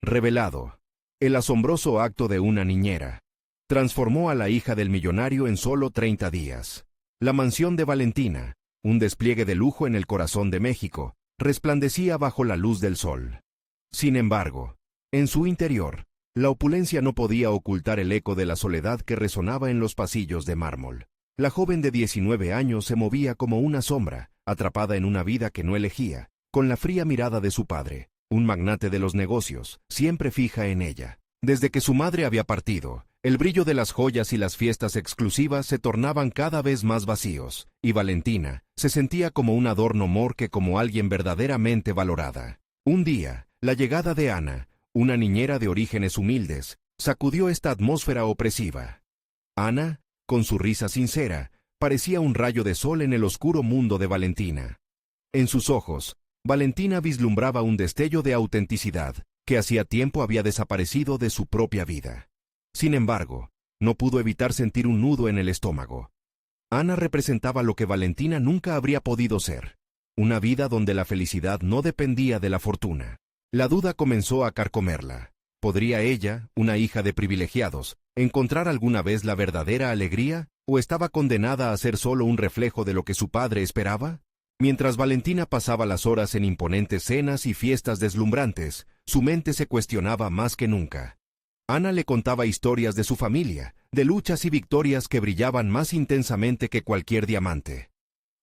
Revelado. El asombroso acto de una niñera. Transformó a la hija del millonario en solo 30 días. La mansión de Valentina, un despliegue de lujo en el corazón de México, resplandecía bajo la luz del sol. Sin embargo, en su interior, la opulencia no podía ocultar el eco de la soledad que resonaba en los pasillos de mármol. La joven de 19 años se movía como una sombra, atrapada en una vida que no elegía, con la fría mirada de su padre, un magnate de los negocios, siempre fija en ella. Desde que su madre había partido, el brillo de las joyas y las fiestas exclusivas se tornaban cada vez más vacíos, y Valentina se sentía como un adorno more que como alguien verdaderamente valorada. Un día, la llegada de Ana, una niñera de orígenes humildes, sacudió esta atmósfera opresiva. Ana, con su risa sincera, parecía un rayo de sol en el oscuro mundo de Valentina. En sus ojos, Valentina vislumbraba un destello de autenticidad que hacía tiempo había desaparecido de su propia vida. Sin embargo, no pudo evitar sentir un nudo en el estómago. Ana representaba lo que Valentina nunca habría podido ser, una vida donde la felicidad no dependía de la fortuna. La duda comenzó a carcomerla. ¿Podría ella, una hija de privilegiados, encontrar alguna vez la verdadera alegría, o estaba condenada a ser solo un reflejo de lo que su padre esperaba? Mientras Valentina pasaba las horas en imponentes cenas y fiestas deslumbrantes, su mente se cuestionaba más que nunca. Ana le contaba historias de su familia, de luchas y victorias que brillaban más intensamente que cualquier diamante.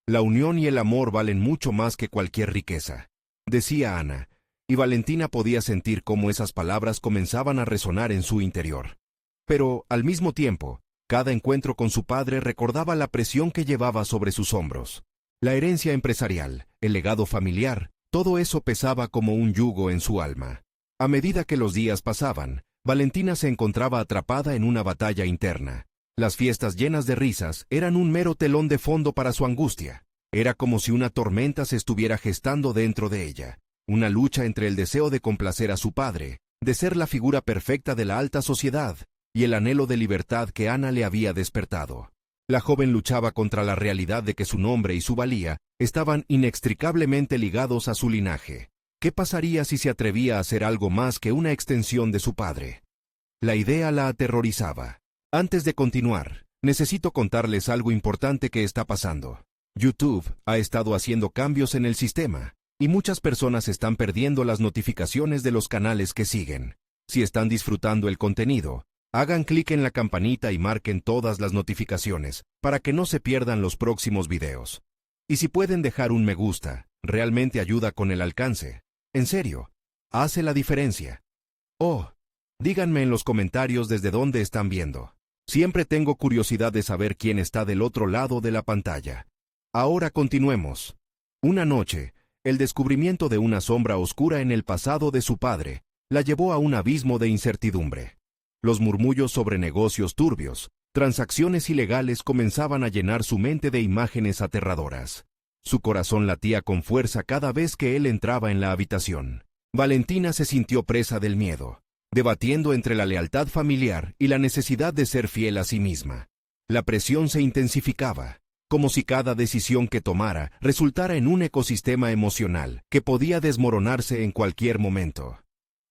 La unión y el amor valen mucho más que cualquier riqueza, decía Ana, y Valentina podía sentir cómo esas palabras comenzaban a resonar en su interior. Pero, al mismo tiempo, cada encuentro con su padre recordaba la presión que llevaba sobre sus hombros. La herencia empresarial, el legado familiar, todo eso pesaba como un yugo en su alma. A medida que los días pasaban, Valentina se encontraba atrapada en una batalla interna. Las fiestas llenas de risas eran un mero telón de fondo para su angustia. Era como si una tormenta se estuviera gestando dentro de ella. Una lucha entre el deseo de complacer a su padre, de ser la figura perfecta de la alta sociedad, y el anhelo de libertad que Ana le había despertado. La joven luchaba contra la realidad de que su nombre y su valía estaban inextricablemente ligados a su linaje. ¿Qué pasaría si se atrevía a hacer algo más que una extensión de su padre? La idea la aterrorizaba. Antes de continuar, necesito contarles algo importante que está pasando. YouTube ha estado haciendo cambios en el sistema, y muchas personas están perdiendo las notificaciones de los canales que siguen. Si están disfrutando el contenido, hagan clic en la campanita y marquen todas las notificaciones para que no se pierdan los próximos videos. Y si pueden dejar un me gusta, realmente ayuda con el alcance. En serio, hace la diferencia. Oh, díganme en los comentarios desde dónde están viendo. Siempre tengo curiosidad de saber quién está del otro lado de la pantalla. Ahora continuemos. Una noche, el descubrimiento de una sombra oscura en el pasado de su padre la llevó a un abismo de incertidumbre. Los murmullos sobre negocios turbios, transacciones ilegales comenzaban a llenar su mente de imágenes aterradoras. Su corazón latía con fuerza cada vez que él entraba en la habitación. Valentina se sintió presa del miedo, debatiendo entre la lealtad familiar y la necesidad de ser fiel a sí misma. La presión se intensificaba, como si cada decisión que tomara resultara en un ecosistema emocional que podía desmoronarse en cualquier momento.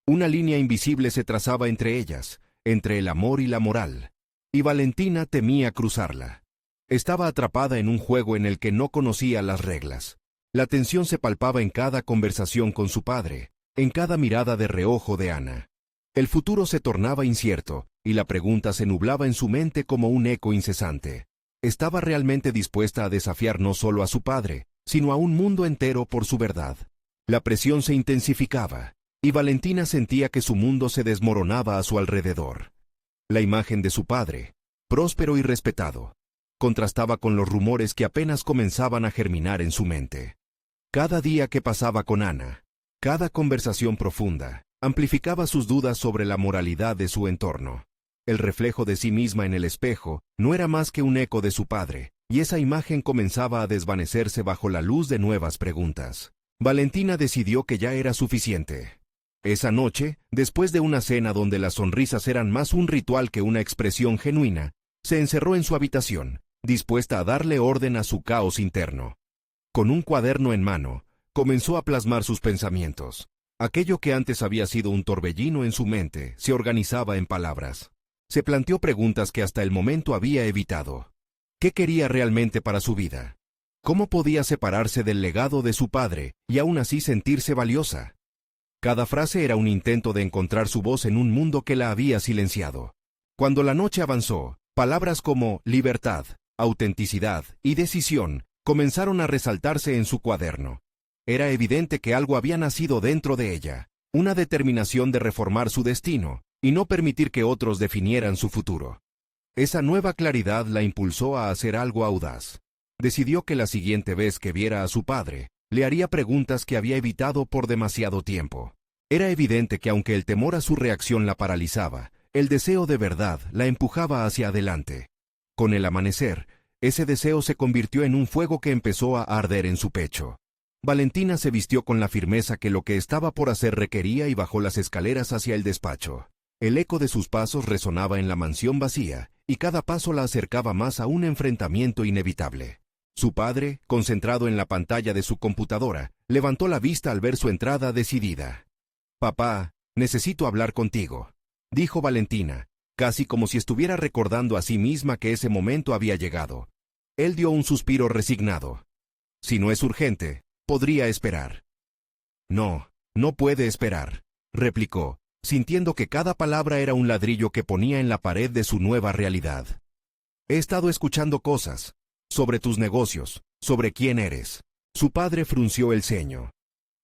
Una línea invisible se trazaba entre ellas, entre el amor y la moral, y Valentina temía cruzarla. Estaba atrapada en un juego en el que no conocía las reglas. La tensión se palpaba en cada conversación con su padre, en cada mirada de reojo de Ana. El futuro se tornaba incierto, y la pregunta se nublaba en su mente como un eco incesante. ¿Estaba realmente dispuesta a desafiar no solo a su padre, sino a un mundo entero por su verdad? La presión se intensificaba, y Valentina sentía que su mundo se desmoronaba a su alrededor. La imagen de su padre, próspero y respetado, contrastaba con los rumores que apenas comenzaban a germinar en su mente. Cada día que pasaba con Ana, cada conversación profunda, amplificaba sus dudas sobre la moralidad de su entorno. El reflejo de sí misma en el espejo no era más que un eco de su padre, y esa imagen comenzaba a desvanecerse bajo la luz de nuevas preguntas. Valentina decidió que ya era suficiente. Esa noche, después de una cena donde las sonrisas eran más un ritual que una expresión genuina, se encerró en su habitación, dispuesta a darle orden a su caos interno. Con un cuaderno en mano, comenzó a plasmar sus pensamientos. Aquello que antes había sido un torbellino en su mente se organizaba en palabras. Se planteó preguntas que hasta el momento había evitado. ¿Qué quería realmente para su vida? ¿Cómo podía separarse del legado de su padre y aún así sentirse valiosa? Cada frase era un intento de encontrar su voz en un mundo que la había silenciado. Cuando la noche avanzó, palabras como libertad, autenticidad y decisión comenzaron a resaltarse en su cuaderno. Era evidente que algo había nacido dentro de ella, una determinación de reformar su destino y no permitir que otros definieran su futuro. Esa nueva claridad la impulsó a hacer algo audaz. Decidió que la siguiente vez que viera a su padre, le haría preguntas que había evitado por demasiado tiempo. Era evidente que aunque el temor a su reacción la paralizaba, el deseo de verdad la empujaba hacia adelante. Con el amanecer, ese deseo se convirtió en un fuego que empezó a arder en su pecho. Valentina se vistió con la firmeza que lo que estaba por hacer requería y bajó las escaleras hacia el despacho. El eco de sus pasos resonaba en la mansión vacía, y cada paso la acercaba más a un enfrentamiento inevitable. Su padre, concentrado en la pantalla de su computadora, levantó la vista al ver su entrada decidida. «Papá, necesito hablar contigo», dijo Valentina, casi como si estuviera recordando a sí misma que ese momento había llegado. Él dio un suspiro resignado. «Si no es urgente, podría esperar». «No, no puede esperar», replicó, sintiendo que cada palabra era un ladrillo que ponía en la pared de su nueva realidad. «He estado escuchando cosas sobre tus negocios, sobre quién eres». Su padre frunció el ceño.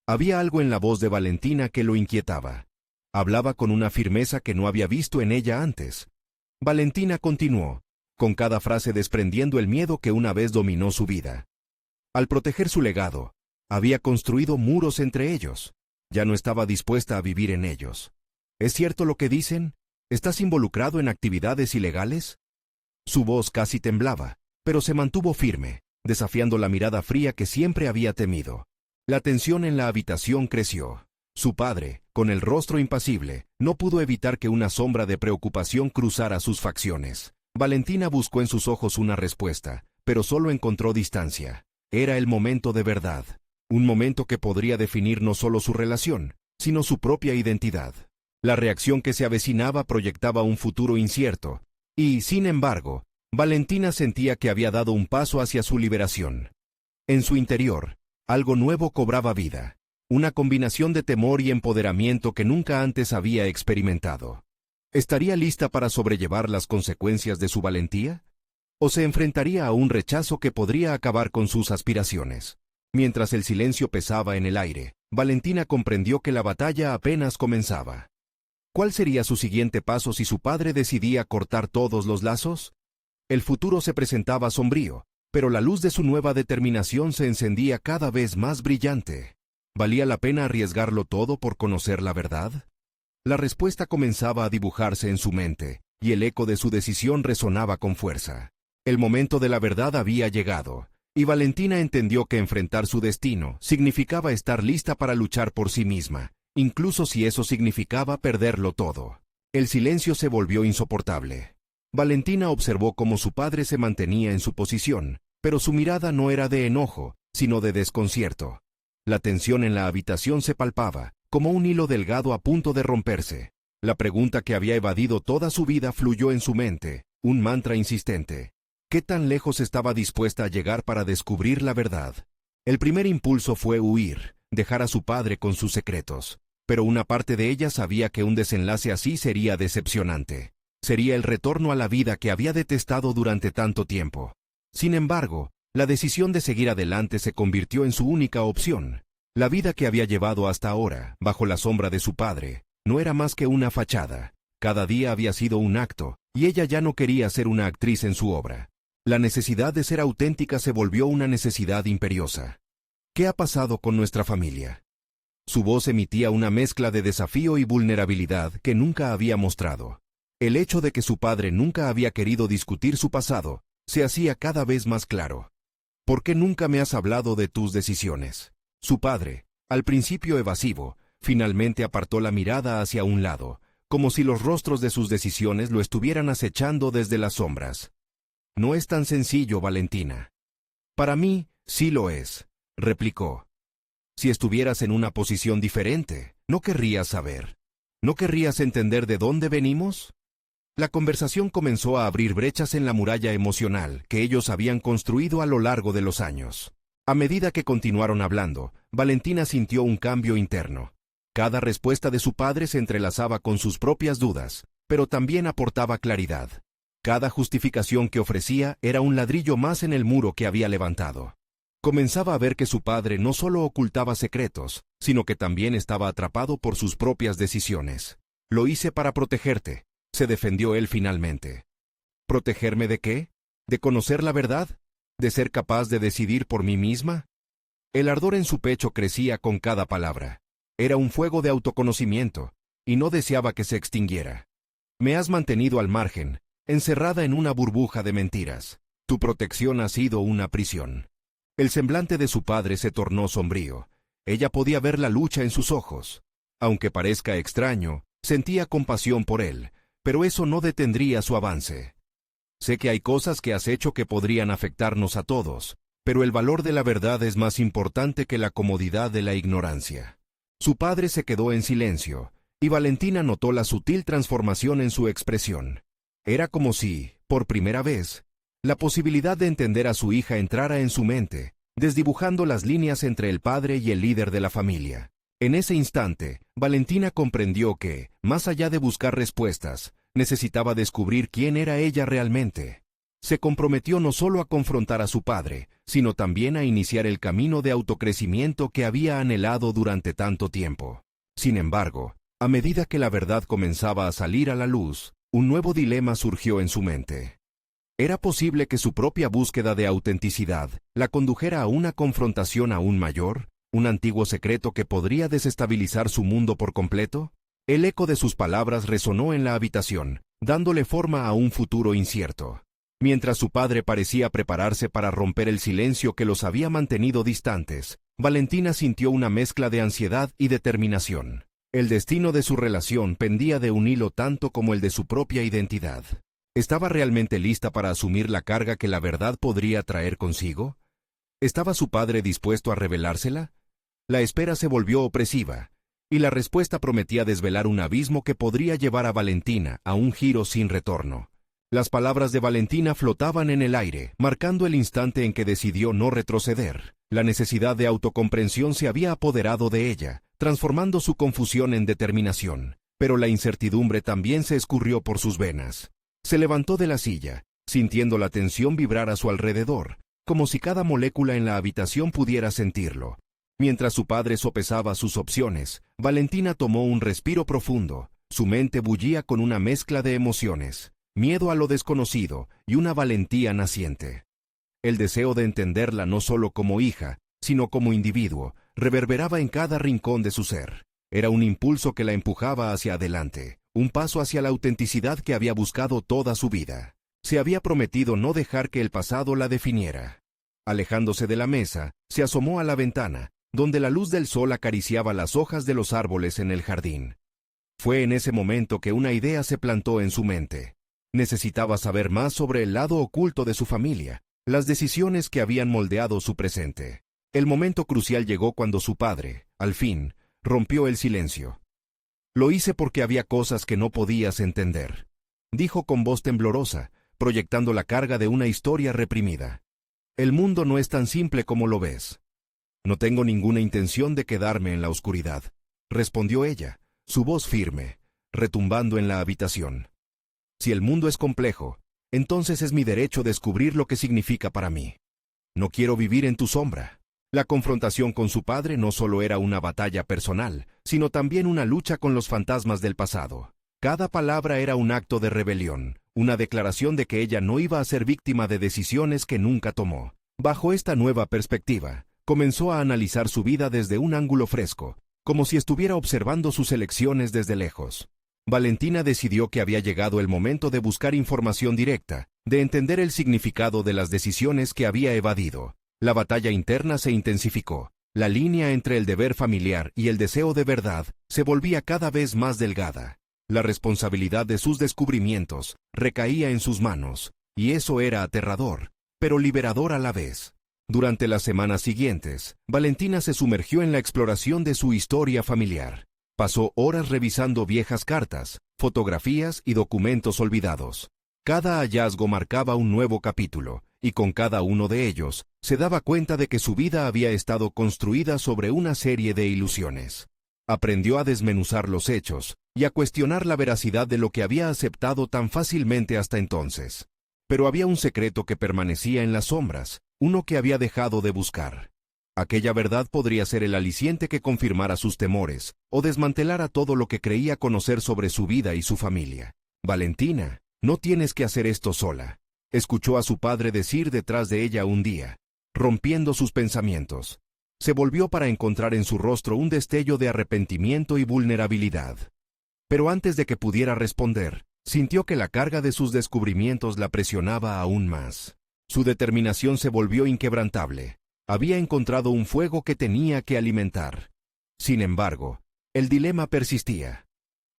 Había algo en la voz de Valentina que lo inquietaba. Hablaba con una firmeza que no había visto en ella antes. Valentina continuó, con cada frase desprendiendo el miedo que una vez dominó su vida. Al proteger su legado, había construido muros entre ellos. Ya no estaba dispuesta a vivir en ellos. ¿Es cierto lo que dicen? ¿Estás involucrado en actividades ilegales? Su voz casi temblaba, pero se mantuvo firme, desafiando la mirada fría que siempre había temido. La tensión en la habitación creció. Su padre, con el rostro impasible, no pudo evitar que una sombra de preocupación cruzara sus facciones. Valentina buscó en sus ojos una respuesta, pero solo encontró distancia. Era el momento de verdad. Un momento que podría definir no solo su relación, sino su propia identidad. La reacción que se avecinaba proyectaba un futuro incierto, y, sin embargo, Valentina sentía que había dado un paso hacia su liberación. En su interior, algo nuevo cobraba vida, una combinación de temor y empoderamiento que nunca antes había experimentado. ¿Estaría lista para sobrellevar las consecuencias de su valentía? ¿O se enfrentaría a un rechazo que podría acabar con sus aspiraciones? Mientras el silencio pesaba en el aire, Valentina comprendió que la batalla apenas comenzaba. ¿Cuál sería su siguiente paso si su padre decidía cortar todos los lazos? El futuro se presentaba sombrío, pero la luz de su nueva determinación se encendía cada vez más brillante. ¿Valía la pena arriesgarlo todo por conocer la verdad? La respuesta comenzaba a dibujarse en su mente, y el eco de su decisión resonaba con fuerza. El momento de la verdad había llegado, y Valentina entendió que enfrentar su destino significaba estar lista para luchar por sí misma, incluso si eso significaba perderlo todo. El silencio se volvió insoportable. Valentina observó cómo su padre se mantenía en su posición, pero su mirada no era de enojo, sino de desconcierto. La tensión en la habitación se palpaba, como un hilo delgado a punto de romperse. La pregunta que había evadido toda su vida fluyó en su mente, un mantra insistente. ¿Qué tan lejos estaba dispuesta a llegar para descubrir la verdad? El primer impulso fue huir, dejar a su padre con sus secretos, pero una parte de ella sabía que un desenlace así sería decepcionante. Sería el retorno a la vida que había detestado durante tanto tiempo. Sin embargo, la decisión de seguir adelante se convirtió en su única opción. La vida que había llevado hasta ahora, bajo la sombra de su padre, no era más que una fachada. Cada día había sido un acto, y ella ya no quería ser una actriz en su obra. La necesidad de ser auténtica se volvió una necesidad imperiosa. ¿Qué ha pasado con nuestra familia? Su voz emitía una mezcla de desafío y vulnerabilidad que nunca había mostrado. El hecho de que su padre nunca había querido discutir su pasado se hacía cada vez más claro. ¿Por qué nunca me has hablado de tus decisiones? Su padre, al principio evasivo, finalmente apartó la mirada hacia un lado, como si los rostros de sus decisiones lo estuvieran acechando desde las sombras. No es tan sencillo, Valentina. Para mí, sí lo es, replicó. Si estuvieras en una posición diferente, ¿No querrías saber? ¿No querrías entender de dónde venimos? La conversación comenzó a abrir brechas en la muralla emocional que ellos habían construido a lo largo de los años. A medida que continuaron hablando, Valentina sintió un cambio interno. Cada respuesta de su padre se entrelazaba con sus propias dudas, pero también aportaba claridad. Cada justificación que ofrecía era un ladrillo más en el muro que había levantado. Comenzaba a ver que su padre no solo ocultaba secretos, sino que también estaba atrapado por sus propias decisiones. «Lo hice para protegerte», se defendió él finalmente. ¿Protegerme de qué? ¿De conocer la verdad? ¿De ser capaz de decidir por mí misma? El ardor en su pecho crecía con cada palabra. Era un fuego de autoconocimiento, y no deseaba que se extinguiera. «Me has mantenido al margen, encerrada en una burbuja de mentiras. Tu protección ha sido una prisión». El semblante de su padre se tornó sombrío. Ella podía ver la lucha en sus ojos. Aunque parezca extraño, sentía compasión por él, pero eso no detendría su avance. «Sé que hay cosas que has hecho que podrían afectarnos a todos, pero el valor de la verdad es más importante que la comodidad de la ignorancia». Su padre se quedó en silencio, y Valentina notó la sutil transformación en su expresión. Era como si, por primera vez, la posibilidad de entender a su hija entrara en su mente, desdibujando las líneas entre el padre y el líder de la familia. En ese instante, Valentina comprendió que, más allá de buscar respuestas, necesitaba descubrir quién era ella realmente. Se comprometió no solo a confrontar a su padre, sino también a iniciar el camino de autocrecimiento que había anhelado durante tanto tiempo. Sin embargo, a medida que la verdad comenzaba a salir a la luz, un nuevo dilema surgió en su mente. ¿Era posible que su propia búsqueda de autenticidad la condujera a una confrontación aún mayor? ¿Un antiguo secreto que podría desestabilizar su mundo por completo? El eco de sus palabras resonó en la habitación, dándole forma a un futuro incierto. Mientras su padre parecía prepararse para romper el silencio que los había mantenido distantes, Valentina sintió una mezcla de ansiedad y determinación. El destino de su relación pendía de un hilo tanto como el de su propia identidad. ¿Estaba realmente lista para asumir la carga que la verdad podría traer consigo? ¿Estaba su padre dispuesto a revelársela? La espera se volvió opresiva, y la respuesta prometía desvelar un abismo que podría llevar a Valentina a un giro sin retorno. Las palabras de Valentina flotaban en el aire, marcando el instante en que decidió no retroceder. La necesidad de autocomprensión se había apoderado de ella, transformando su confusión en determinación, pero la incertidumbre también se escurrió por sus venas. Se levantó de la silla, sintiendo la tensión vibrar a su alrededor, como si cada molécula en la habitación pudiera sentirlo. Mientras su padre sopesaba sus opciones, Valentina tomó un respiro profundo. Su mente bullía con una mezcla de emociones, miedo a lo desconocido y una valentía naciente. El deseo de entenderla no solo como hija, sino como individuo, reverberaba en cada rincón de su ser. Era un impulso que la empujaba hacia adelante, un paso hacia la autenticidad que había buscado toda su vida. Se había prometido no dejar que el pasado la definiera. Alejándose de la mesa, se asomó a la ventana, donde la luz del sol acariciaba las hojas de los árboles en el jardín. Fue en ese momento que una idea se plantó en su mente. Necesitaba saber más sobre el lado oculto de su familia, las decisiones que habían moldeado su presente. El momento crucial llegó cuando su padre, al fin, rompió el silencio. «Lo hice porque había cosas que no podías entender», dijo con voz temblorosa, proyectando la carga de una historia reprimida. «El mundo no es tan simple como lo ves». «No tengo ninguna intención de quedarme en la oscuridad», respondió ella, su voz firme, retumbando en la habitación. «Si el mundo es complejo, entonces es mi derecho descubrir lo que significa para mí. No quiero vivir en tu sombra». La confrontación con su padre no solo era una batalla personal, sino también una lucha con los fantasmas del pasado. Cada palabra era un acto de rebelión, una declaración de que ella no iba a ser víctima de decisiones que nunca tomó. Bajo esta nueva perspectiva, comenzó a analizar su vida desde un ángulo fresco, como si estuviera observando sus elecciones desde lejos. Valentina decidió que había llegado el momento de buscar información directa, de entender el significado de las decisiones que había evadido. La batalla interna se intensificó. La línea entre el deber familiar y el deseo de verdad se volvía cada vez más delgada. La responsabilidad de sus descubrimientos recaía en sus manos, y eso era aterrador, pero liberador a la vez. Durante las semanas siguientes, Valentina se sumergió en la exploración de su historia familiar. Pasó horas revisando viejas cartas, fotografías y documentos olvidados. Cada hallazgo marcaba un nuevo capítulo, y con cada uno de ellos, se daba cuenta de que su vida había estado construida sobre una serie de ilusiones. Aprendió a desmenuzar los hechos, y a cuestionar la veracidad de lo que había aceptado tan fácilmente hasta entonces. Pero había un secreto que permanecía en las sombras, uno que había dejado de buscar. Aquella verdad podría ser el aliciente que confirmara sus temores, o desmantelara todo lo que creía conocer sobre su vida y su familia. «Valentina, no tienes que hacer esto sola», escuchó a su padre decir detrás de ella un día, rompiendo sus pensamientos. Se volvió para encontrar en su rostro un destello de arrepentimiento y vulnerabilidad. Pero antes de que pudiera responder, sintió que la carga de sus descubrimientos la presionaba aún más. Su determinación se volvió inquebrantable. Había encontrado un fuego que tenía que alimentar. Sin embargo, el dilema persistía.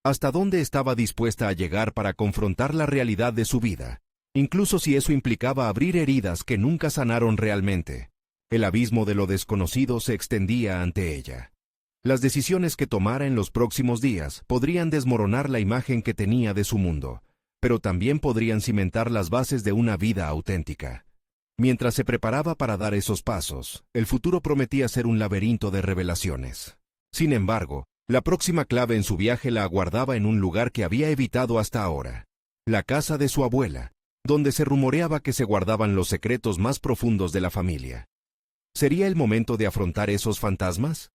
¿Hasta dónde estaba dispuesta a llegar para confrontar la realidad de su vida, incluso si eso implicaba abrir heridas que nunca sanaron realmente? El abismo de lo desconocido se extendía ante ella. Las decisiones que tomara en los próximos días podrían desmoronar la imagen que tenía de su mundo, pero también podrían cimentar las bases de una vida auténtica. Mientras se preparaba para dar esos pasos, el futuro prometía ser un laberinto de revelaciones. Sin embargo, la próxima clave en su viaje la aguardaba en un lugar que había evitado hasta ahora: la casa de su abuela, donde se rumoreaba que se guardaban los secretos más profundos de la familia. ¿Sería el momento de afrontar esos fantasmas?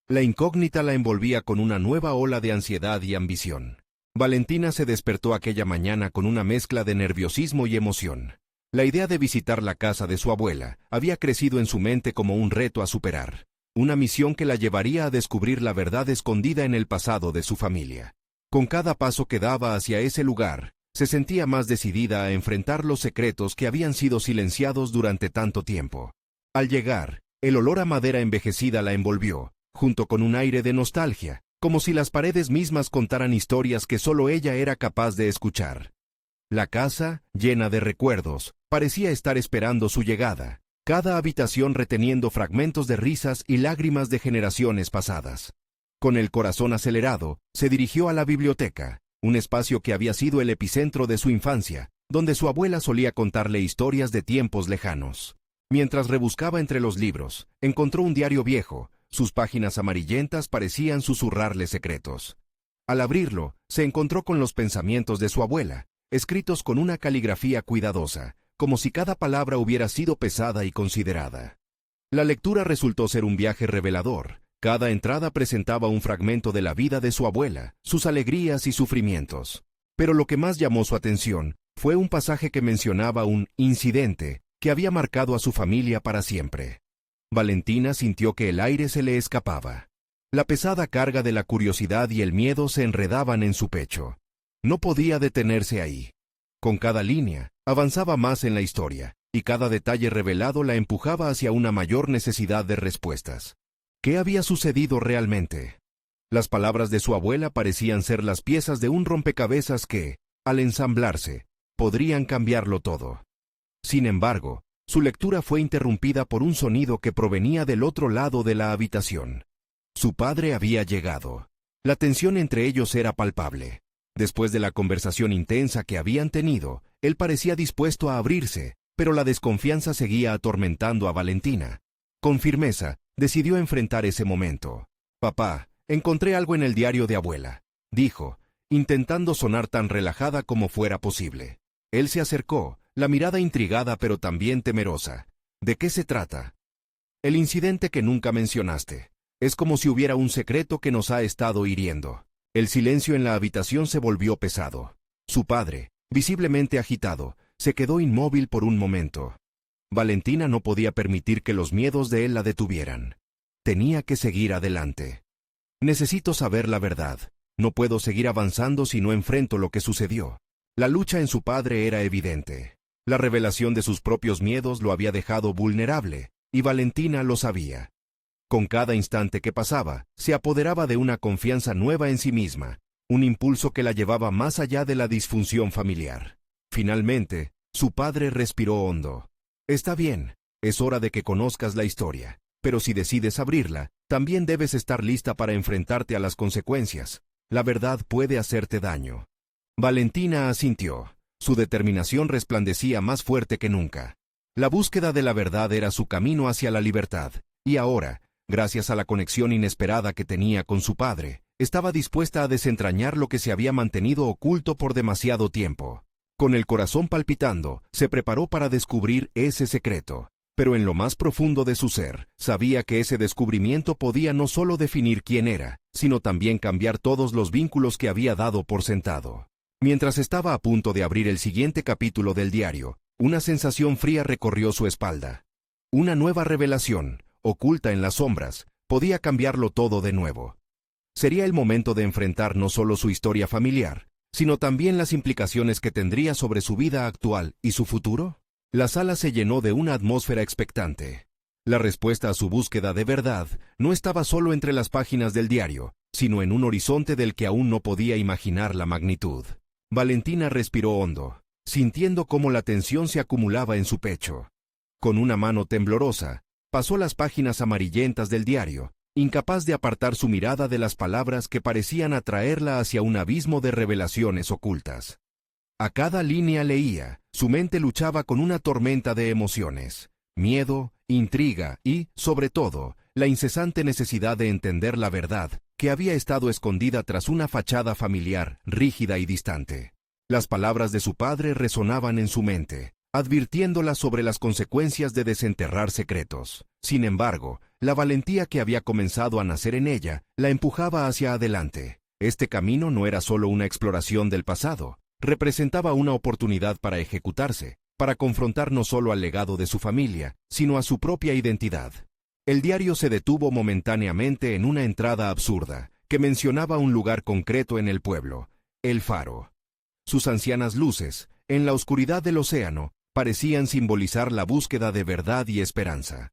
La incógnita la envolvía con una nueva ola de ansiedad y ambición. Valentina se despertó aquella mañana con una mezcla de nerviosismo y emoción. La idea de visitar la casa de su abuela había crecido en su mente como un reto a superar, una misión que la llevaría a descubrir la verdad escondida en el pasado de su familia. Con cada paso que daba hacia ese lugar, se sentía más decidida a enfrentar los secretos que habían sido silenciados durante tanto tiempo. Al llegar, el olor a madera envejecida la envolvió, junto con un aire de nostalgia, como si las paredes mismas contaran historias que solo ella era capaz de escuchar. La casa, llena de recuerdos, parecía estar esperando su llegada, cada habitación reteniendo fragmentos de risas y lágrimas de generaciones pasadas. Con el corazón acelerado, se dirigió a la biblioteca, un espacio que había sido el epicentro de su infancia, donde su abuela solía contarle historias de tiempos lejanos. Mientras rebuscaba entre los libros, encontró un diario viejo. Sus páginas amarillentas parecían susurrarle secretos. Al abrirlo, se encontró con los pensamientos de su abuela, escritos con una caligrafía cuidadosa, como si cada palabra hubiera sido pesada y considerada. La lectura resultó ser un viaje revelador. Cada entrada presentaba un fragmento de la vida de su abuela, sus alegrías y sufrimientos. Pero lo que más llamó su atención fue un pasaje que mencionaba un incidente que había marcado a su familia para siempre. Valentina sintió que el aire se le escapaba. La pesada carga de la curiosidad y el miedo se enredaban en su pecho. No podía detenerse ahí. Con cada línea, avanzaba más en la historia, y cada detalle revelado la empujaba hacia una mayor necesidad de respuestas. ¿Qué había sucedido realmente? Las palabras de su abuela parecían ser las piezas de un rompecabezas que, al ensamblarse, podrían cambiarlo todo. Sin embargo, su lectura fue interrumpida por un sonido que provenía del otro lado de la habitación. Su padre había llegado. La tensión entre ellos era palpable. Después de la conversación intensa que habían tenido, él parecía dispuesto a abrirse, pero la desconfianza seguía atormentando a Valentina. Con firmeza, decidió enfrentar ese momento. «Papá, encontré algo en el diario de abuela», dijo, intentando sonar tan relajada como fuera posible. Él se acercó, la mirada intrigada pero también temerosa. «¿De qué se trata?» «El incidente que nunca mencionaste. Es como si hubiera un secreto que nos ha estado hiriendo». El silencio en la habitación se volvió pesado. Su padre, visiblemente agitado, se quedó inmóvil por un momento. Valentina no podía permitir que los miedos de él la detuvieran. Tenía que seguir adelante. «Necesito saber la verdad. No puedo seguir avanzando si no enfrento lo que sucedió». La lucha en su padre era evidente. La revelación de sus propios miedos lo había dejado vulnerable, y Valentina lo sabía. Con cada instante que pasaba, se apoderaba de una confianza nueva en sí misma, un impulso que la llevaba más allá de la disfunción familiar. Finalmente, su padre respiró hondo. «Está bien, es hora de que conozcas la historia, pero si decides abrirla, también debes estar lista para enfrentarte a las consecuencias. La verdad puede hacerte daño. Valentina asintió. Su determinación resplandecía más fuerte que nunca. La búsqueda de la verdad era su camino hacia la libertad, y ahora, gracias a la conexión inesperada que tenía con su padre, estaba dispuesta a desentrañar lo que se había mantenido oculto por demasiado tiempo. Con el corazón palpitando, se preparó para descubrir ese secreto. Pero en lo más profundo de su ser, sabía que ese descubrimiento podía no solo definir quién era, sino también cambiar todos los vínculos que había dado por sentado. Mientras estaba a punto de abrir el siguiente capítulo del diario, una sensación fría recorrió su espalda. Una nueva revelación, oculta en las sombras, podía cambiarlo todo de nuevo. Sería el momento de enfrentar no solo su historia familiar, sino también las implicaciones que tendría sobre su vida actual y su futuro. La sala se llenó de una atmósfera expectante. La respuesta a su búsqueda de verdad no estaba solo entre las páginas del diario, sino en un horizonte del que aún no podía imaginar la magnitud. Valentina respiró hondo, sintiendo cómo la tensión se acumulaba en su pecho. Con una mano temblorosa, pasó las páginas amarillentas del diario, incapaz de apartar su mirada de las palabras que parecían atraerla hacia un abismo de revelaciones ocultas. A cada línea leía, su mente luchaba con una tormenta de emociones, miedo, intriga y, sobre todo, la incesante necesidad de entender la verdad que había estado escondida tras una fachada familiar rígida y distante. Las palabras de su padre resonaban en su mente, advirtiéndola sobre las consecuencias de desenterrar secretos. Sin embargo, la valentía que había comenzado a nacer en ella la empujaba hacia adelante. Este camino no era solo una exploración del pasado, representaba una oportunidad para ejecutarse, para confrontar no solo al legado de su familia, sino a su propia identidad. El diario se detuvo momentáneamente en una entrada absurda, que mencionaba un lugar concreto en el pueblo, el faro. Sus ancianas luces, en la oscuridad del océano, parecían simbolizar la búsqueda de verdad y esperanza.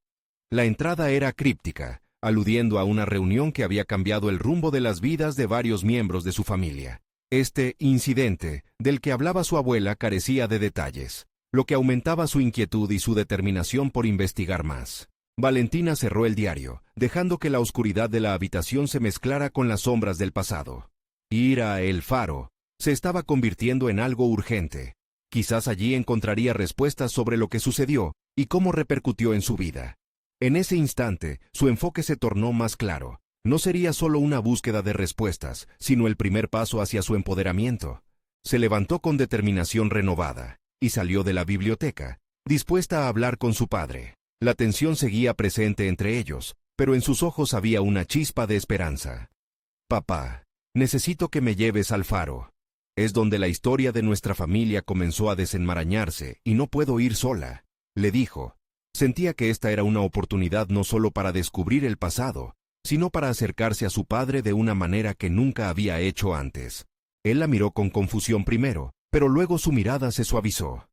La entrada era críptica, aludiendo a una reunión que había cambiado el rumbo de las vidas de varios miembros de su familia. Este incidente, del que hablaba su abuela, carecía de detalles, lo que aumentaba su inquietud y su determinación por investigar más. Valentina cerró el diario, dejando que la oscuridad de la habitación se mezclara con las sombras del pasado. Ir a El Faro se estaba convirtiendo en algo urgente. Quizás allí encontraría respuestas sobre lo que sucedió y cómo repercutió en su vida. En ese instante, su enfoque se tornó más claro. No sería solo una búsqueda de respuestas, sino el primer paso hacia su empoderamiento. Se levantó con determinación renovada y salió de la biblioteca, dispuesta a hablar con su padre. La tensión seguía presente entre ellos, pero en sus ojos había una chispa de esperanza. «Papá, necesito que me lleves al faro. Es donde la historia de nuestra familia comenzó a desenmarañarse y no puedo ir sola», le dijo. Sentía que esta era una oportunidad no solo para descubrir el pasado, sino para acercarse a su padre de una manera que nunca había hecho antes. Él la miró con confusión primero, pero luego su mirada se suavizó.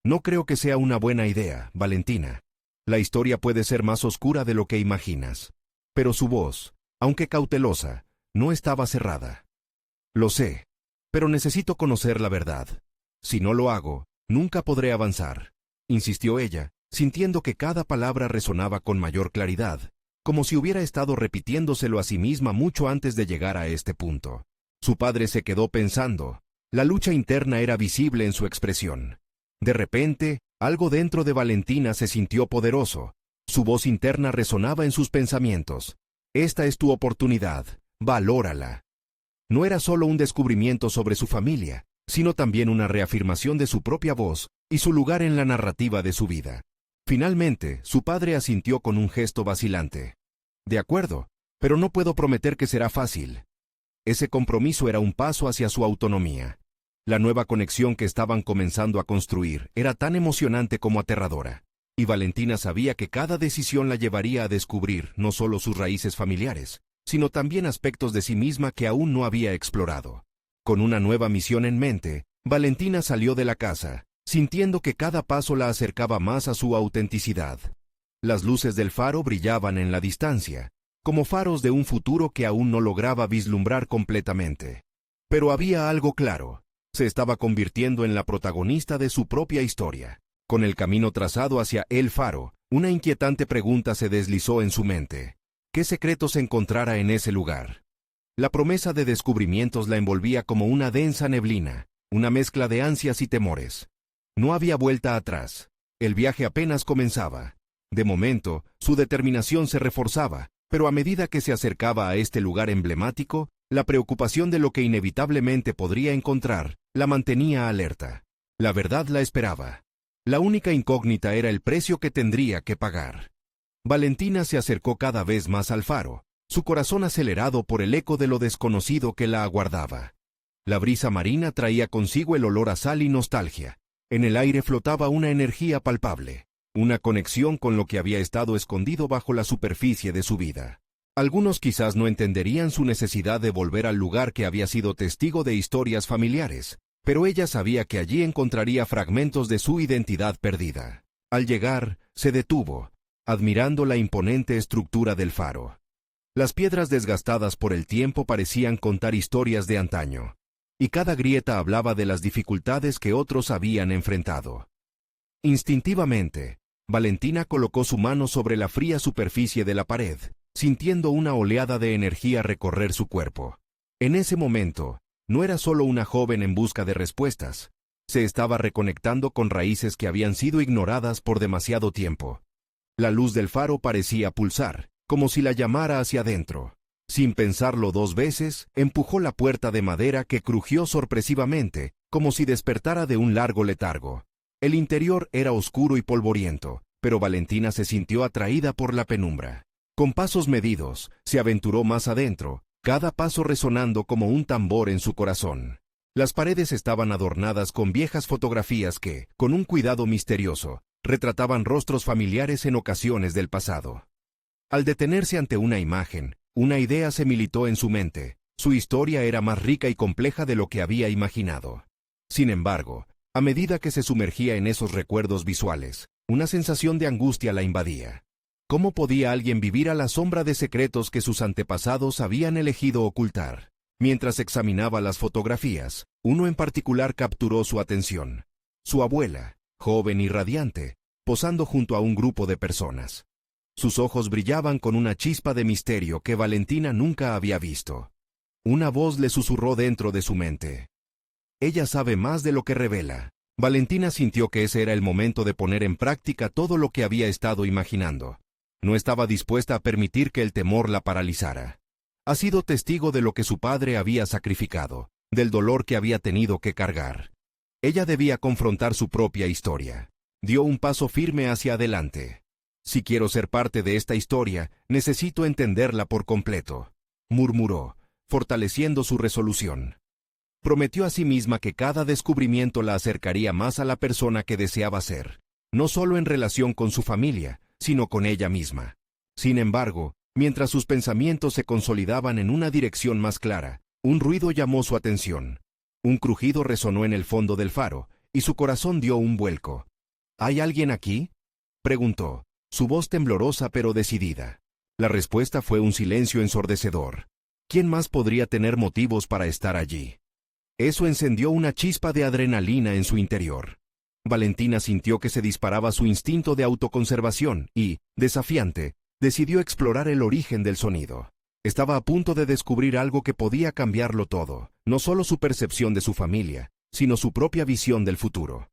«No creo que sea una buena idea, Valentina. La historia puede ser más oscura de lo que imaginas». Pero su voz, aunque cautelosa, no estaba cerrada. «Lo sé, pero necesito conocer la verdad. Si no lo hago, nunca podré avanzar», insistió ella, sintiendo que cada palabra resonaba con mayor claridad, como si hubiera estado repitiéndoselo a sí misma mucho antes de llegar a este punto. Su padre se quedó pensando. La lucha interna era visible en su expresión. De repente, algo dentro de Valentina se sintió poderoso. Su voz interna resonaba en sus pensamientos. «Esta es tu oportunidad, valórala». No era solo un descubrimiento sobre su familia, sino también una reafirmación de su propia voz y su lugar en la narrativa de su vida. Finalmente, su padre asintió con un gesto vacilante. «De acuerdo, pero no puedo prometer que será fácil». Ese compromiso era un paso hacia su autonomía. La nueva conexión que estaban comenzando a construir era tan emocionante como aterradora, y Valentina sabía que cada decisión la llevaría a descubrir no solo sus raíces familiares, sino también aspectos de sí misma que aún no había explorado. Con una nueva misión en mente, Valentina salió de la casa, sintiendo que cada paso la acercaba más a su autenticidad. Las luces del faro brillaban en la distancia, como faros de un futuro que aún no lograba vislumbrar completamente. Pero había algo claro. Se estaba convirtiendo en la protagonista de su propia historia. Con el camino trazado hacia El Faro, una inquietante pregunta se deslizó en su mente. ¿Qué secretos encontrara en ese lugar? La promesa de descubrimientos la envolvía como una densa neblina, una mezcla de ansias y temores. No había vuelta atrás. El viaje apenas comenzaba. De momento, su determinación se reforzaba, pero a medida que se acercaba a este lugar emblemático, la preocupación de lo que inevitablemente podría encontrar la mantenía alerta. La verdad la esperaba. La única incógnita era el precio que tendría que pagar. Valentina se acercó cada vez más al faro, su corazón acelerado por el eco de lo desconocido que la aguardaba. La brisa marina traía consigo el olor a sal y nostalgia. En el aire flotaba una energía palpable, una conexión con lo que había estado escondido bajo la superficie de su vida. Algunos quizás no entenderían su necesidad de volver al lugar que había sido testigo de historias familiares, pero ella sabía que allí encontraría fragmentos de su identidad perdida. Al llegar, se detuvo, admirando la imponente estructura del faro. Las piedras desgastadas por el tiempo parecían contar historias de antaño, y cada grieta hablaba de las dificultades que otros habían enfrentado. Instintivamente, Valentina colocó su mano sobre la fría superficie de la pared, sintiendo una oleada de energía recorrer su cuerpo. En ese momento, no era solo una joven en busca de respuestas, se estaba reconectando con raíces que habían sido ignoradas por demasiado tiempo. La luz del faro parecía pulsar, como si la llamara hacia adentro. Sin pensarlo dos veces, empujó la puerta de madera que crujió sorpresivamente, como si despertara de un largo letargo. El interior era oscuro y polvoriento, pero Valentina se sintió atraída por la penumbra. Con pasos medidos, se aventuró más adentro, cada paso resonando como un tambor en su corazón. Las paredes estaban adornadas con viejas fotografías que, con un cuidado misterioso, retrataban rostros familiares en ocasiones del pasado. Al detenerse ante una imagen, una idea se militó en su mente. Su historia era más rica y compleja de lo que había imaginado. Sin embargo, a medida que se sumergía en esos recuerdos visuales, una sensación de angustia la invadía. ¿Cómo podía alguien vivir a la sombra de secretos que sus antepasados habían elegido ocultar? Mientras examinaba las fotografías, uno en particular capturó su atención. Su abuela, joven y radiante, posando junto a un grupo de personas. Sus ojos brillaban con una chispa de misterio que Valentina nunca había visto. Una voz le susurró dentro de su mente. Ella sabe más de lo que revela. Valentina sintió que ese era el momento de poner en práctica todo lo que había estado imaginando. No estaba dispuesta a permitir que el temor la paralizara. Ha sido testigo de lo que su padre había sacrificado, del dolor que había tenido que cargar. Ella debía confrontar su propia historia. Dio un paso firme hacia adelante. Si quiero ser parte de esta historia, necesito entenderla por completo, murmuró, fortaleciendo su resolución. Prometió a sí misma que cada descubrimiento la acercaría más a la persona que deseaba ser, no solo en relación con su familia, sino con ella misma. Sin embargo, mientras sus pensamientos se consolidaban en una dirección más clara, un ruido llamó su atención. Un crujido resonó en el fondo del faro, y su corazón dio un vuelco. ¿Hay alguien aquí?, preguntó, su voz temblorosa pero decidida. La respuesta fue un silencio ensordecedor. ¿Quién más podría tener motivos para estar allí? Eso encendió una chispa de adrenalina en su interior. Valentina sintió que se disparaba su instinto de autoconservación y, desafiante, decidió explorar el origen del sonido. Estaba a punto de descubrir algo que podía cambiarlo todo, no solo su percepción de su familia, sino su propia visión del futuro.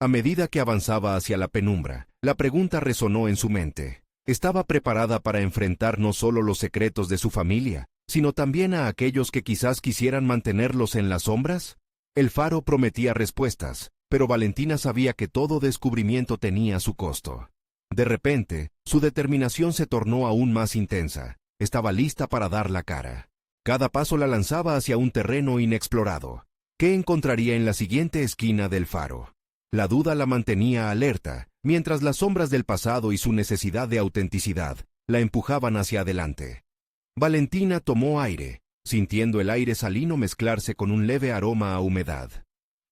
A medida que avanzaba hacia la penumbra, la pregunta resonó en su mente. ¿Estaba preparada para enfrentar no solo los secretos de su familia, sino también a aquellos que quizás quisieran mantenerlos en las sombras? El faro prometía respuestas, pero Valentina sabía que todo descubrimiento tenía su costo. De repente, su determinación se tornó aún más intensa. Estaba lista para dar la cara. Cada paso la lanzaba hacia un terreno inexplorado. ¿Qué encontraría en la siguiente esquina del faro? La duda la mantenía alerta, mientras las sombras del pasado y su necesidad de autenticidad la empujaban hacia adelante. Valentina tomó aire, sintiendo el aire salino mezclarse con un leve aroma a humedad.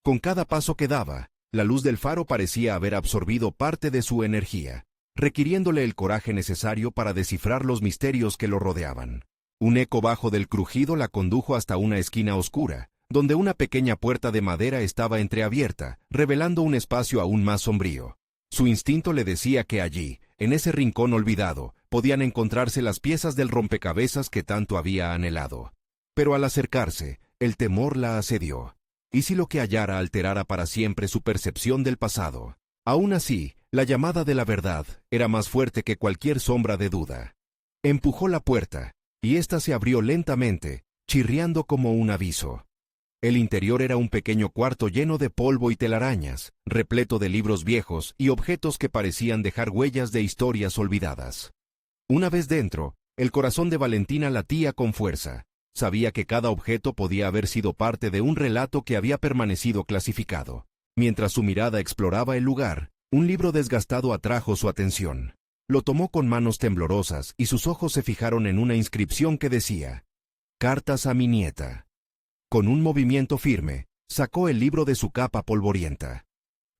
Con cada paso que daba, la luz del faro parecía haber absorbido parte de su energía, requiriéndole el coraje necesario para descifrar los misterios que lo rodeaban. Un eco bajo del crujido la condujo hasta una esquina oscura, donde una pequeña puerta de madera estaba entreabierta, revelando un espacio aún más sombrío. Su instinto le decía que allí, en ese rincón olvidado, podían encontrarse las piezas del rompecabezas que tanto había anhelado. Pero al acercarse, el temor la asedió. ¿Y si lo que hallara alterara para siempre su percepción del pasado? Aún así, la llamada de la verdad era más fuerte que cualquier sombra de duda. Empujó la puerta, y ésta se abrió lentamente, chirriando como un aviso. El interior era un pequeño cuarto lleno de polvo y telarañas, repleto de libros viejos y objetos que parecían dejar huellas de historias olvidadas. Una vez dentro, el corazón de Valentina latía con fuerza. Sabía que cada objeto podía haber sido parte de un relato que había permanecido clasificado. Mientras su mirada exploraba el lugar, un libro desgastado atrajo su atención. Lo tomó con manos temblorosas y sus ojos se fijaron en una inscripción que decía: «Cartas a mi nieta». Con un movimiento firme, sacó el libro de su capa polvorienta.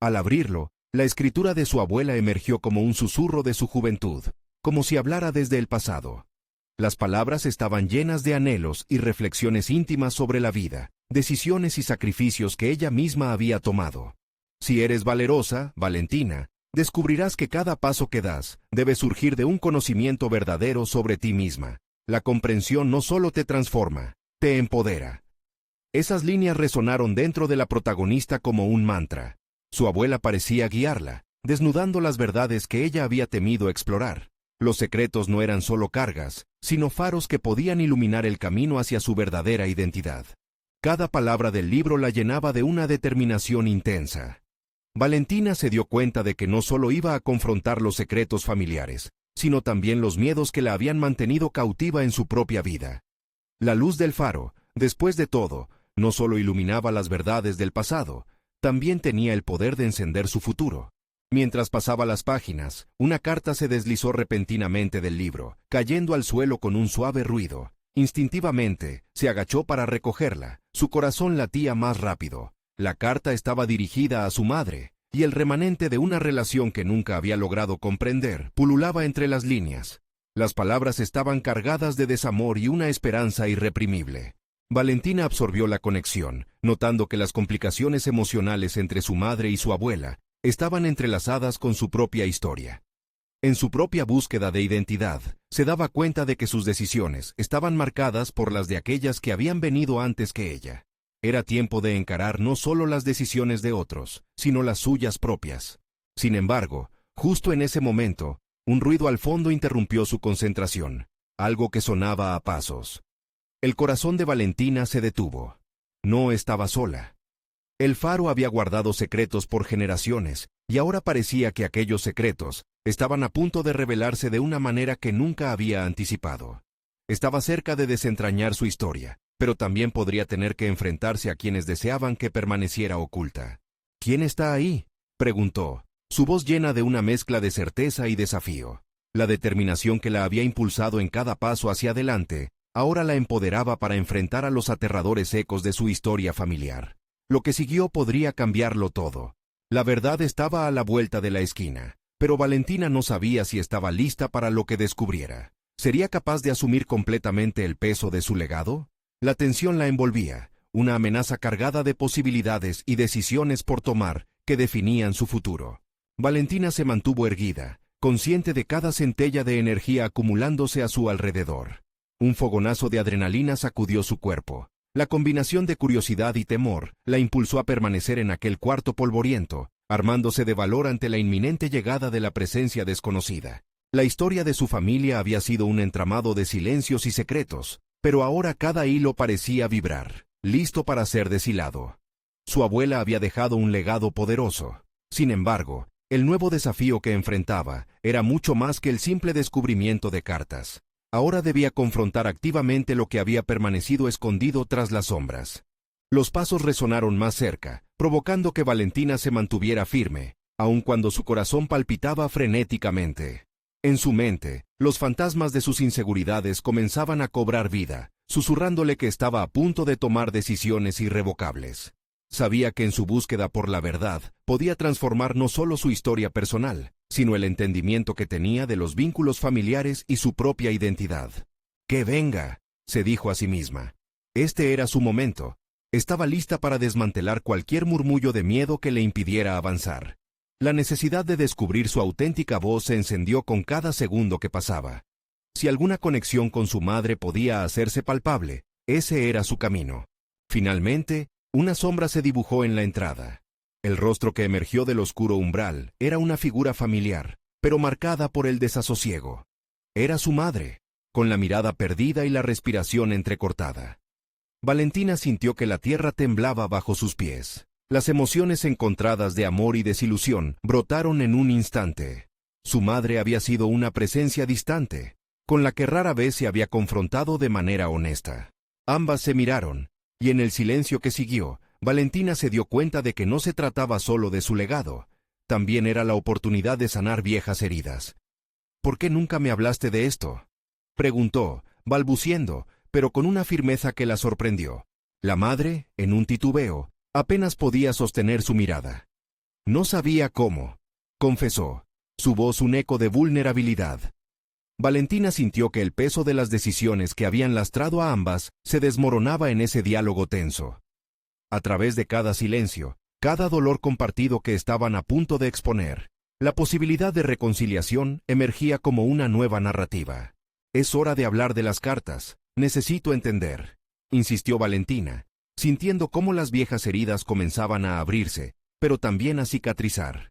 Al abrirlo, la escritura de su abuela emergió como un susurro de su juventud, como si hablara desde el pasado. Las palabras estaban llenas de anhelos y reflexiones íntimas sobre la vida, decisiones y sacrificios que ella misma había tomado. Si eres valerosa, Valentina, descubrirás que cada paso que das debe surgir de un conocimiento verdadero sobre ti misma. La comprensión no solo te transforma, te empodera. Esas líneas resonaron dentro de la protagonista como un mantra. Su abuela parecía guiarla, desnudando las verdades que ella había temido explorar. Los secretos no eran solo cargas, sino faros que podían iluminar el camino hacia su verdadera identidad. Cada palabra del libro la llenaba de una determinación intensa. Valentina se dio cuenta de que no solo iba a confrontar los secretos familiares, sino también los miedos que la habían mantenido cautiva en su propia vida. La luz del faro, después de todo, no solo iluminaba las verdades del pasado, también tenía el poder de encender su futuro. Mientras pasaba las páginas, una carta se deslizó repentinamente del libro, cayendo al suelo con un suave ruido. Instintivamente, se agachó para recogerla. Su corazón latía más rápido. La carta estaba dirigida a su madre, y el remanente de una relación que nunca había logrado comprender pululaba entre las líneas. Las palabras estaban cargadas de desamor y una esperanza irreprimible. Valentina absorbió la conexión, notando que las complicaciones emocionales entre su madre y su abuela estaban entrelazadas con su propia historia. En su propia búsqueda de identidad, se daba cuenta de que sus decisiones estaban marcadas por las de aquellas que habían venido antes que ella. Era tiempo de encarar no solo las decisiones de otros, sino las suyas propias. Sin embargo, justo en ese momento, un ruido al fondo interrumpió su concentración, algo que sonaba a pasos. El corazón de Valentina se detuvo. No estaba sola. El faro había guardado secretos por generaciones, y ahora parecía que aquellos secretos estaban a punto de revelarse de una manera que nunca había anticipado. Estaba cerca de desentrañar su historia, pero también podría tener que enfrentarse a quienes deseaban que permaneciera oculta. «¿Quién está ahí?», preguntó, su voz llena de una mezcla de certeza y desafío. La determinación que la había impulsado en cada paso hacia adelante, ahora la empoderaba para enfrentar a los aterradores ecos de su historia familiar. Lo que siguió podría cambiarlo todo. La verdad estaba a la vuelta de la esquina, pero Valentina no sabía si estaba lista para lo que descubriera. ¿Sería capaz de asumir completamente el peso de su legado? La tensión la envolvía, una amenaza cargada de posibilidades y decisiones por tomar que definían su futuro. Valentina se mantuvo erguida, consciente de cada centella de energía acumulándose a su alrededor. Un fogonazo de adrenalina sacudió su cuerpo. La combinación de curiosidad y temor la impulsó a permanecer en aquel cuarto polvoriento, armándose de valor ante la inminente llegada de la presencia desconocida. La historia de su familia había sido un entramado de silencios y secretos, pero ahora cada hilo parecía vibrar, listo para ser deshilado. Su abuela había dejado un legado poderoso. Sin embargo, el nuevo desafío que enfrentaba era mucho más que el simple descubrimiento de cartas. Ahora debía confrontar activamente lo que había permanecido escondido tras las sombras. Los pasos resonaron más cerca, provocando que Valentina se mantuviera firme, aun cuando su corazón palpitaba frenéticamente. En su mente, los fantasmas de sus inseguridades comenzaban a cobrar vida, susurrándole que estaba a punto de tomar decisiones irrevocables. Sabía que en su búsqueda por la verdad podía transformar no solo su historia personal, sino el entendimiento que tenía de los vínculos familiares y su propia identidad. «¡Que venga!», se dijo a sí misma. Este era su momento. Estaba lista para desmantelar cualquier murmullo de miedo que le impidiera avanzar. La necesidad de descubrir su auténtica voz se encendió con cada segundo que pasaba. Si alguna conexión con su madre podía hacerse palpable, ese era su camino. Finalmente, una sombra se dibujó en la entrada. El rostro que emergió del oscuro umbral era una figura familiar, pero marcada por el desasosiego. Era su madre, con la mirada perdida y la respiración entrecortada. Valentina sintió que la tierra temblaba bajo sus pies. Las emociones encontradas de amor y desilusión brotaron en un instante. Su madre había sido una presencia distante, con la que rara vez se había confrontado de manera honesta. Ambas se miraron, y en el silencio que siguió, Valentina se dio cuenta de que no se trataba solo de su legado, también era la oportunidad de sanar viejas heridas. «¿Por qué nunca me hablaste de esto?», preguntó, balbuciendo, pero con una firmeza que la sorprendió. La madre, en un titubeo, apenas podía sostener su mirada. «No sabía cómo», confesó, su voz un eco de vulnerabilidad. Valentina sintió que el peso de las decisiones que habían lastrado a ambas se desmoronaba en ese diálogo tenso. A través de cada silencio, cada dolor compartido que estaban a punto de exponer, la posibilidad de reconciliación emergía como una nueva narrativa. «Es hora de hablar de las cartas, necesito entender», insistió Valentina, sintiendo cómo las viejas heridas comenzaban a abrirse, pero también a cicatrizar.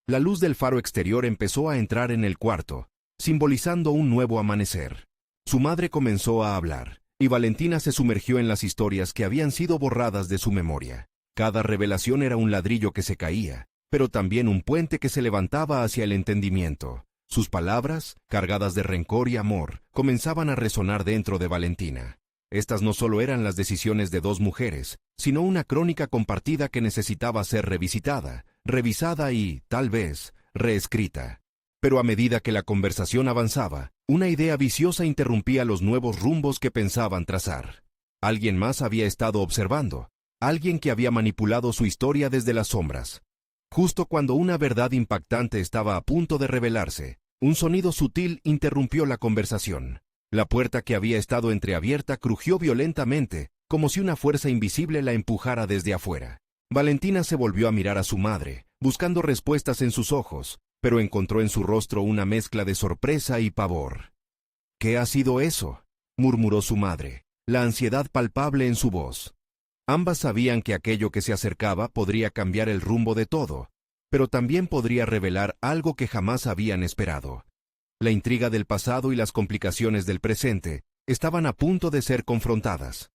La luz del faro exterior empezó a entrar en el cuarto, simbolizando un nuevo amanecer. Su madre comenzó a hablar, y Valentina se sumergió en las historias que habían sido borradas de su memoria. Cada revelación era un ladrillo que se caía, pero también un puente que se levantaba hacia el entendimiento. Sus palabras, cargadas de rencor y amor, comenzaban a resonar dentro de Valentina. Estas no solo eran las decisiones de dos mujeres, sino una crónica compartida que necesitaba ser revisitada, revisada y, tal vez, reescrita. Pero a medida que la conversación avanzaba, una idea viciosa interrumpía los nuevos rumbos que pensaban trazar. Alguien más había estado observando, alguien que había manipulado su historia desde las sombras. Justo cuando una verdad impactante estaba a punto de revelarse, un sonido sutil interrumpió la conversación. La puerta que había estado entreabierta crujió violentamente, como si una fuerza invisible la empujara desde afuera. Valentina se volvió a mirar a su madre, buscando respuestas en sus ojos, pero encontró en su rostro una mezcla de sorpresa y pavor. «¿Qué ha sido eso?», murmuró su madre, la ansiedad palpable en su voz. Ambas sabían que aquello que se acercaba podría cambiar el rumbo de todo, pero también podría revelar algo que jamás habían esperado. La intriga del pasado y las complicaciones del presente estaban a punto de ser confrontadas.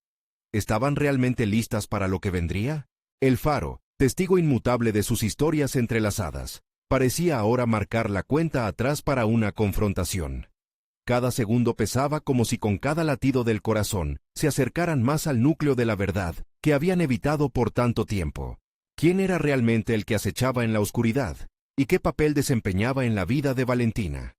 ¿Estaban realmente listas para lo que vendría? El faro, testigo inmutable de sus historias entrelazadas, parecía ahora marcar la cuenta atrás para una confrontación. Cada segundo pesaba como si con cada latido del corazón se acercaran más al núcleo de la verdad que habían evitado por tanto tiempo. ¿Quién era realmente el que acechaba en la oscuridad? ¿Y qué papel desempeñaba en la vida de Valentina?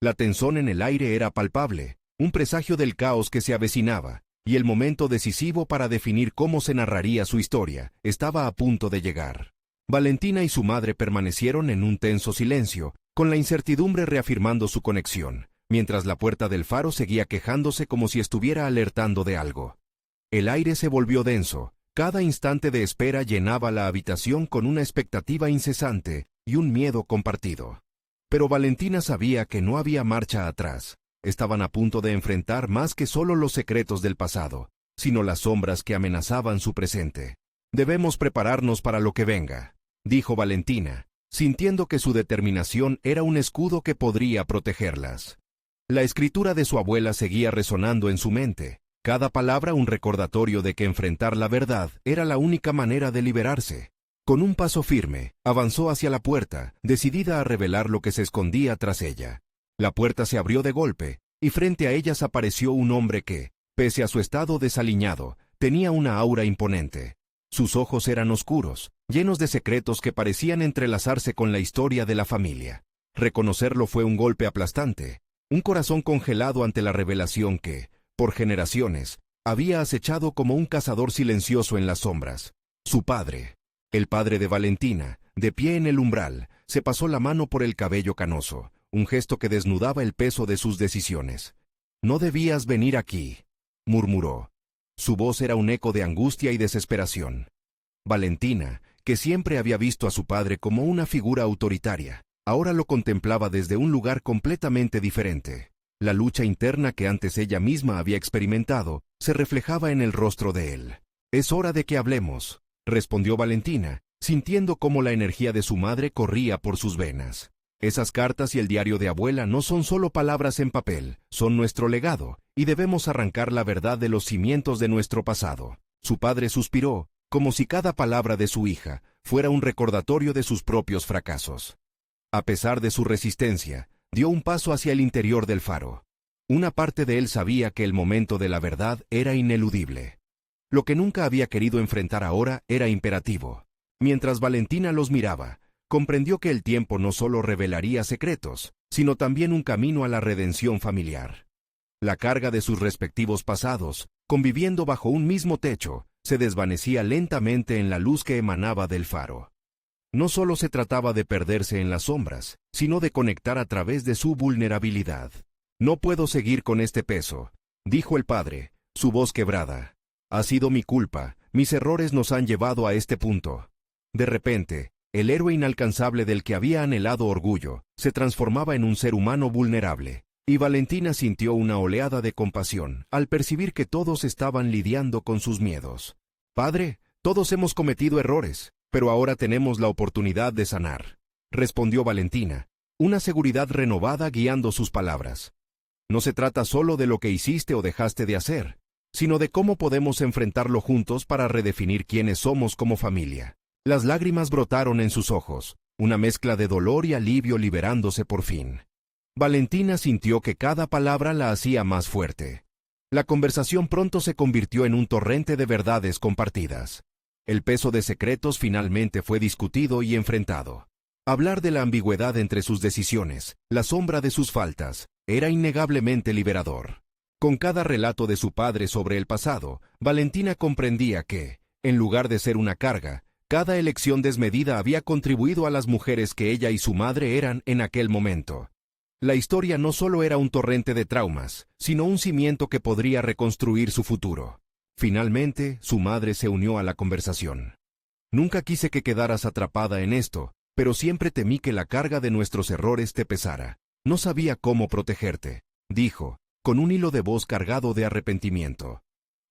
La tensión en el aire era palpable, un presagio del caos que se avecinaba, y el momento decisivo para definir cómo se narraría su historia estaba a punto de llegar. Valentina y su madre permanecieron en un tenso silencio, con la incertidumbre reafirmando su conexión, mientras la puerta del faro seguía quejándose como si estuviera alertando de algo. El aire se volvió denso, cada instante de espera llenaba la habitación con una expectativa incesante y un miedo compartido. Pero Valentina sabía que no había marcha atrás. Estaban a punto de enfrentar más que solo los secretos del pasado, sino las sombras que amenazaban su presente. «Debemos prepararnos para lo que venga», dijo Valentina, sintiendo que su determinación era un escudo que podría protegerlas. La escritura de su abuela seguía resonando en su mente, cada palabra un recordatorio de que enfrentar la verdad era la única manera de liberarse. Con un paso firme, avanzó hacia la puerta, decidida a revelar lo que se escondía tras ella. La puerta se abrió de golpe, y frente a ellas apareció un hombre que, pese a su estado desaliñado, tenía una aura imponente. Sus ojos eran oscuros, llenos de secretos que parecían entrelazarse con la historia de la familia. Reconocerlo fue un golpe aplastante, un corazón congelado ante la revelación que, por generaciones, había acechado como un cazador silencioso en las sombras. Su padre. El padre de Valentina, de pie en el umbral, se pasó la mano por el cabello canoso, un gesto que desnudaba el peso de sus decisiones. «No debías venir aquí», murmuró. Su voz era un eco de angustia y desesperación. Valentina, que siempre había visto a su padre como una figura autoritaria, ahora lo contemplaba desde un lugar completamente diferente. La lucha interna que antes ella misma había experimentado se reflejaba en el rostro de él. «Es hora de que hablemos», respondió Valentina, sintiendo cómo la energía de su madre corría por sus venas. «Esas cartas y el diario de abuela no son solo palabras en papel, son nuestro legado, y debemos arrancar la verdad de los cimientos de nuestro pasado». Su padre suspiró, como si cada palabra de su hija fuera un recordatorio de sus propios fracasos. A pesar de su resistencia, dio un paso hacia el interior del faro. Una parte de él sabía que el momento de la verdad era ineludible. Lo que nunca había querido enfrentar ahora era imperativo. Mientras Valentina los miraba, comprendió que el tiempo no solo revelaría secretos, sino también un camino a la redención familiar. La carga de sus respectivos pasados, conviviendo bajo un mismo techo, se desvanecía lentamente en la luz que emanaba del faro. No solo se trataba de perderse en las sombras, sino de conectar a través de su vulnerabilidad. «No puedo seguir con este peso», dijo el padre, su voz quebrada. «Ha sido mi culpa, mis errores nos han llevado a este punto». De repente, el héroe inalcanzable del que había anhelado orgullo, se transformaba en un ser humano vulnerable, y Valentina sintió una oleada de compasión al percibir que todos estaban lidiando con sus miedos. «Padre, todos hemos cometido errores, pero ahora tenemos la oportunidad de sanar», respondió Valentina, una seguridad renovada guiando sus palabras. «No se trata solo de lo que hiciste o dejaste de hacer, sino de cómo podemos enfrentarlo juntos para redefinir quiénes somos como familia». Las lágrimas brotaron en sus ojos, una mezcla de dolor y alivio liberándose por fin. Valentina sintió que cada palabra la hacía más fuerte. La conversación pronto se convirtió en un torrente de verdades compartidas. El peso de secretos finalmente fue discutido y enfrentado. Hablar de la ambigüedad entre sus decisiones, la sombra de sus faltas, era innegablemente liberador. Con cada relato de su padre sobre el pasado, Valentina comprendía que, en lugar de ser una carga, cada elección desmedida había contribuido a las mujeres que ella y su madre eran en aquel momento. La historia no solo era un torrente de traumas, sino un cimiento que podría reconstruir su futuro. Finalmente, su madre se unió a la conversación. «Nunca quise que quedaras atrapada en esto, pero siempre temí que la carga de nuestros errores te pesara. No sabía cómo protegerte», dijo, con un hilo de voz cargado de arrepentimiento.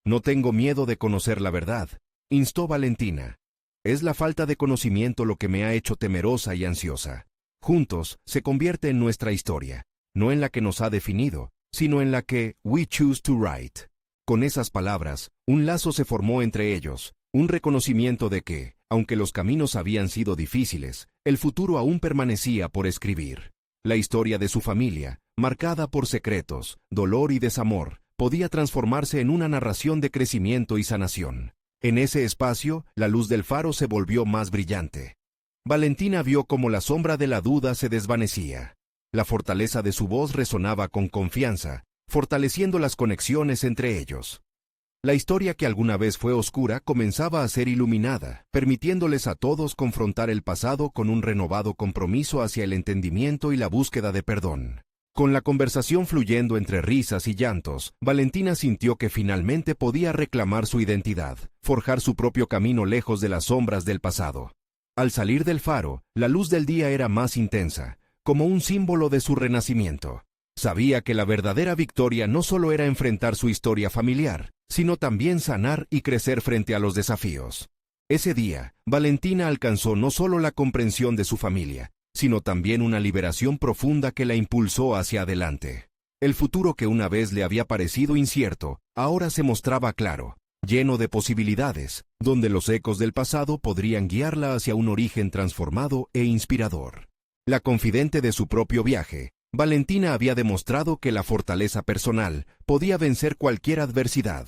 «No tengo miedo de conocer la verdad», instó Valentina. «Es la falta de conocimiento lo que me ha hecho temerosa y ansiosa. Juntos se convierte en nuestra historia, no en la que nos ha definido, sino en la que we choose to write». Con esas palabras, un lazo se formó entre ellos, un reconocimiento de que, aunque los caminos habían sido difíciles, el futuro aún permanecía por escribir. La historia de su familia, marcada por secretos, dolor y desamor, podía transformarse en una narración de crecimiento y sanación. En ese espacio, la luz del faro se volvió más brillante. Valentina vio cómo la sombra de la duda se desvanecía. La fortaleza de su voz resonaba con confianza, fortaleciendo las conexiones entre ellos. La historia que alguna vez fue oscura comenzaba a ser iluminada, permitiéndoles a todos confrontar el pasado con un renovado compromiso hacia el entendimiento y la búsqueda de perdón. Con la conversación fluyendo entre risas y llantos, Valentina sintió que finalmente podía reclamar su identidad, forjar su propio camino lejos de las sombras del pasado. Al salir del faro, la luz del día era más intensa, como un símbolo de su renacimiento. Sabía que la verdadera victoria no solo era enfrentar su historia familiar, sino también sanar y crecer frente a los desafíos. Ese día, Valentina alcanzó no solo la comprensión de su familia, sino también una liberación profunda que la impulsó hacia adelante. El futuro que una vez le había parecido incierto, ahora se mostraba claro, lleno de posibilidades, donde los ecos del pasado podrían guiarla hacia un origen transformado e inspirador. La confidente de su propio viaje, Valentina había demostrado que la fortaleza personal podía vencer cualquier adversidad.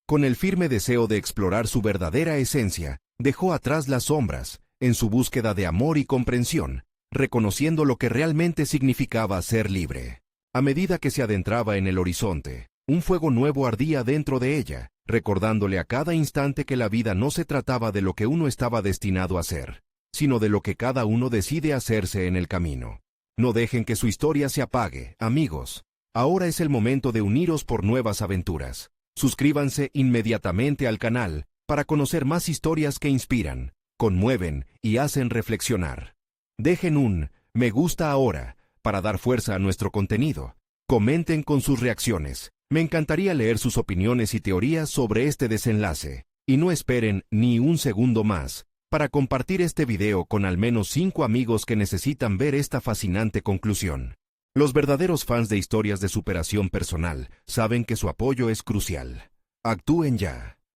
Con el firme deseo de explorar su verdadera esencia, dejó atrás las sombras, en su búsqueda de amor y comprensión, reconociendo lo que realmente significaba ser libre. A medida que se adentraba en el horizonte, un fuego nuevo ardía dentro de ella, recordándole a cada instante que la vida no se trataba de lo que uno estaba destinado a ser, sino de lo que cada uno decide hacerse en el camino. No dejen que su historia se apague, amigos. Ahora es el momento de uniros por nuevas aventuras. Suscríbanse inmediatamente al canal para conocer más historias que inspiran. conmueven y hacen reflexionar. Dejen un me gusta ahora para dar fuerza a nuestro contenido. Comenten con sus reacciones. Me encantaría leer sus opiniones y teorías sobre este desenlace. Y no esperen ni un segundo más para compartir este video con al menos 5 amigos que necesitan ver esta fascinante conclusión. Los verdaderos fans de historias de superación personal saben que su apoyo es crucial. Actúen ya.